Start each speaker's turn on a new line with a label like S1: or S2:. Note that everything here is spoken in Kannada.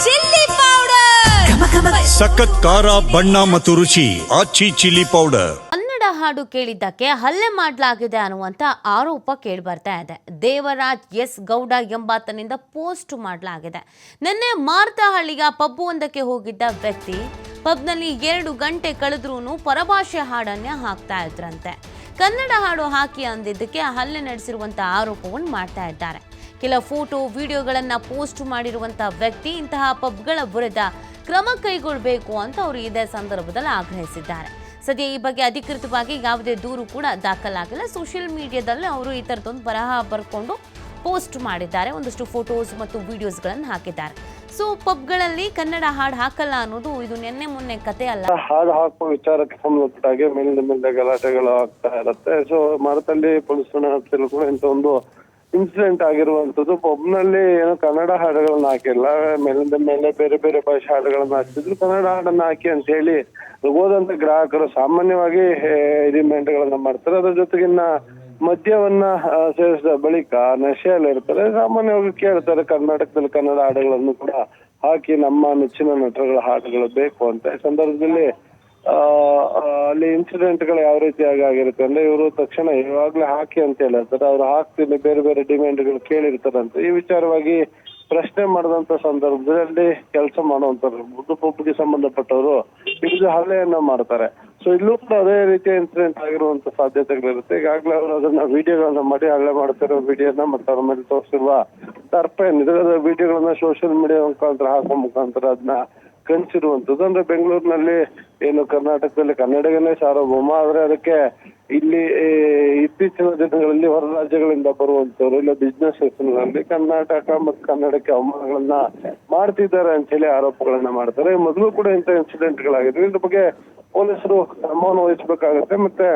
S1: ಚಿಲ್ಲಿ ಪೌಡರ್,
S2: ಸಖತ್ ಖಾರ ಬಣ್ಣ ಮತ್ತು ರುಚಿ ಆಚಿ ಚಿಲ್ಲಿ ಪೌಡರ್.
S3: ಕನ್ನಡ ಹಾಡು ಕೇಳಿದ್ದಕ್ಕೆ ಹಲ್ಲೆ ಮಾಡಲಾಗಿದೆ ಅನ್ನುವಂತ ಆರೋಪ ಕೇಳಿಬರ್ತಾ ಇದೆ. ದೇವರಾಜ್ ಎಸ್ ಗೌಡ ಎಂಬಾತನಿಂದ ಪೋಸ್ಟ್ ಮಾಡಲಾಗಿದೆ. ನಿನ್ನೆ ಮಾರ್ತಹಳ್ಳಿಯ ಪಬ್ ಒಂದಕ್ಕೆ ಹೋಗಿದ್ದ ವ್ಯಕ್ತಿ ಪಬ್ನಲ್ಲಿ 2 ಗಂಟೆ ಕಳೆದ್ರೂ ಪರಭಾಷೆ ಹಾಡನ್ನೇ ಹಾಕ್ತಾ ಇದ್ರಂತೆ. ಕನ್ನಡ ಹಾಡು ಹಾಕಿ ಅಂದಿದ್ದಕ್ಕೆ ಹಲ್ಲೆ ನಡೆಸಿರುವಂತ ಆರೋಪವನ್ನು ಮಾಡ್ತಾ ಇದ್ದಾರೆ. ಕೆಲ ಫೋಟೋ ವಿಡಿಯೋಗಳನ್ನ ಪೋಸ್ಟ್ ಮಾಡಿರುವಂತ ವ್ಯಕ್ತಿ ಇಂತಹ ಪಬ್ಗಳ ವಿರುದ್ಧ ಕ್ರಮ ಕೈಗೊಳ್ಳಬೇಕು ಅಂತ ಅವರು ಇದೇ ಸಂದರ್ಭದಲ್ಲಿ ಆಗ್ರಹಿಸಿದ್ದಾರೆ. ಸದ್ಯ ಈ ಬಗ್ಗೆ ಅಧಿಕೃತವಾಗಿ ಯಾವುದೇ ದೂರು ಕೂಡ ದಾಖಲಾಗಿಲ್ಲ. ಸೋಷಿಯಲ್ ಮೀಡಿಯಾದಲ್ಲಿ ಅವರು ಈ ಥರದೊಂದು ಬರಹ ಬರ್ಕೊಂಡು ಪೋಸ್ಟ್ ಮಾಡಿದ್ದಾರೆ. ಒಂದಷ್ಟು ಫೋಟೋಸ್ ಮತ್ತು ವಿಡಿಯೋಸ್ಗಳನ್ನು ಹಾಕಿದ್ದಾರೆ. ಸೊ ಪಬ್ಗಳಲ್ಲಿ ಕನ್ನಡ ಹಾಡು ಹಾಕಲ್ಲ ಅನ್ನೋದು ಇದು ನಿನ್ನೆ ಮೊನ್ನೆ ಕತೆ ಅಲ್ಲ.
S4: ಹಾಡು ಹಾಕುವ ವಿಚಾರಕ್ಕೆ ಸಂಬಂಧಪಟ್ಟಾಗೆ ಮೇಲಿಂದ ಗಲಾಟೆಗಳು ಆಗ್ತಾ ಇರುತ್ತೆ. ಸೊ ಮಾರತಳ್ಳಿ ಪೊಲೀಸ್ ಠಾಣೆ ಹತ್ತಿರ ಕೂಡ ಇಂಥ ಒಂದು ಇನ್ಸಿಡೆಂಟ್ ಆಗಿರುವಂತದ್ದು. ಪಬ್ನಲ್ಲಿ ಏನೋ ಕನ್ನಡ ಹಾಡುಗಳನ್ನ ಹಾಕಿಲ್ಲ, ಮೇಲಿಂದ ಮೇಲೆ ಬೇರೆ ಬೇರೆ ಭಾಷೆ ಹಾಡುಗಳನ್ನ ಹಾಕ್ತಿದ್ರು. ಕನ್ನಡ ಹಾಡನ್ನ ಹಾಕಿ ಅಂತ ಹೇಳಿ ಹೋದಂತ ಗ್ರಾಹಕರು ಸಾಮಾನ್ಯವಾಗಿ ಡಿಮ್ಯಾಂಡ್ಗಳನ್ನ ಮಾಡ್ತಾರೆ. ಅದ್ರ ಜೊತೆಗಿನ್ನ ಮದ್ಯವನ್ನ ಸೇವಿಸಿದ ಬಳಿಕ ನಶೆಯಲ್ಲಿ ಇರ್ತಾರೆ. ಸಾಮಾನ್ಯವಾಗಿ ಕೇಳ್ತಾರೆ ಕರ್ನಾಟಕದಲ್ಲಿ ಕನ್ನಡ ಹಾಡುಗಳನ್ನು ಕೂಡ ಹಾಕಿ ನಮ್ಮ ನೆಚ್ಚಿನ ನಟರುಗಳ ಹಾಡುಗಳು ಬೇಕು ಅಂತ. ಈ ಸಂದರ್ಭದಲ್ಲಿ ಅಲ್ಲಿ ಇನ್ಸಿಡೆಂಟ್ಗಳು ಯಾವ ರೀತಿಯಾಗಿ ಆಗಿರುತ್ತೆ ಅಂದ್ರೆ ಇವರು ತಕ್ಷಣ ಇವಾಗ್ಲೇ ಹಾಕಿ ಅಂತ ಹೇಳಿರ್ತಾರೆ. ಅವ್ರು ಹಾಕ್ತೀನಿ ಬೇರೆ ಬೇರೆ ಡಿಮ್ಯಾಂಡ್ಗಳು ಕೇಳಿರ್ತಾರಂತೆ. ಈ ವಿಚಾರವಾಗಿ ಪ್ರಶ್ನೆ ಮಾಡಿದಂತ ಸಂದರ್ಭದಲ್ಲಿ ಕೆಲಸ ಮಾಡುವಂತವ್ರು ಪಬ್ಗೆ ಸಂಬಂಧಪಟ್ಟವರು ಇದು ಹಲ್ಲೆಯನ್ನ ಮಾಡ್ತಾರೆ. ಸೊ ಇಲ್ಲೂ ಕೂಡ ಅದೇ ರೀತಿಯ ಇನ್ಸಿಡೆಂಟ್ ಆಗಿರುವಂತ ಸಾಧ್ಯತೆಗಳಿರುತ್ತೆ. ಈಗಾಗಲೇ ಅವರು ಅದನ್ನ ವಿಡಿಯೋಗಳನ್ನ ಮಾಡಿ ಹಲ್ಲೆ ಮಾಡ್ತಿರೋ ವಿಡಿಯೋನ ಮತ್ತೆ ಅವ್ರ ಮೇಲೆ ತೋರಿಸಿರುವ ದರ್ಪ ಏನಿದೆ ಅದರ ವಿಡಿಯೋಗಳನ್ನ ಸೋಷಿಯಲ್ ಮೀಡಿಯಾ ಮುಖಾಂತರ ಹಾಕೋ ಮುಖಾಂತರ ಅದನ್ನ ಕಳಿಸಿರುವಂತದ್ದು. ಅಂದ್ರೆ ಬೆಂಗಳೂರಿನಲ್ಲಿ ಏನು ಕರ್ನಾಟಕದಲ್ಲಿ ಕನ್ನಡಿಗನೇ ಸಾರ್ವಭೌಮ, ಆದ್ರೆ ಅದಕ್ಕೆ ಇಲ್ಲಿ ಇತ್ತೀಚಿನ ದಿನಗಳಲ್ಲಿ ಹೊರ ರಾಜ್ಯಗಳಿಂದ ಬರುವಂತವ್ರು ಇಲ್ಲ ಬಿಸ್ನೆಸ್ ಹೆಸರಿನಲ್ಲಿ ಕರ್ನಾಟಕ ಮತ್ತು ಕನ್ನಡಕ್ಕೆ ಅವಮಾನಗಳನ್ನ ಮಾಡ್ತಿದ್ದಾರೆ ಅಂತ ಹೇಳಿ ಆರೋಪಗಳನ್ನ ಮಾಡ್ತಾರೆ. ಮೊದಲು ಕೂಡ ಇಂಥ ಇನ್ಸಿಡೆಂಟ್ಗಳಾಗಿದ್ವು. ಇದ್ರ ಬಗ್ಗೆ ಪೊಲೀಸರು ಕ್ರಮವನ್ನು ವಹಿಸಬೇಕಾಗುತ್ತೆ. ಮತ್ತೆ